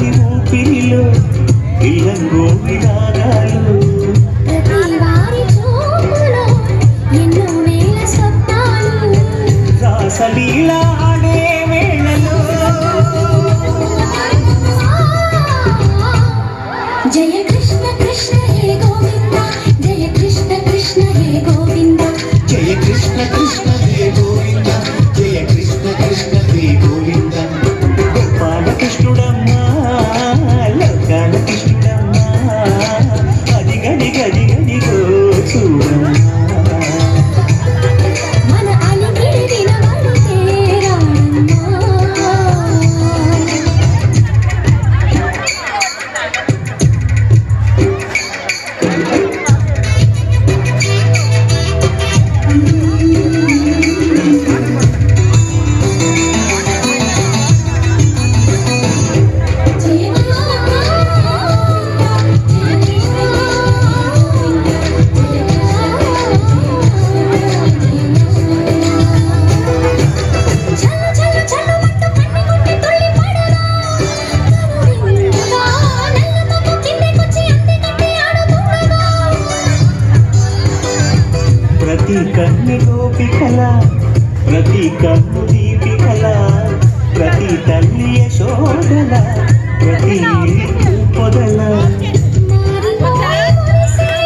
వారి ఊపిరిలో ఇల్లంగో విరాగాలు రాసలీలా ఆడే వేళలో జయ కృష్ణ కృష్ణ హే గోవింద జయ కృష్ణ కృష్ణ హే గోవింద జయ కృష్ణ కృష్ణ హే గోవింద జయ కృష్ణ కృష్ణ హే గోవింద గోపాల కృష్ణుడమ్మా లోకాల కృష్ణుడమ్మా అది గడి గడి గడి గో చూడమ్మా ప్రతి కన్ను గోపికల ప్రతి కన్ను దీపికల ప్రతి తల్లి యశోదల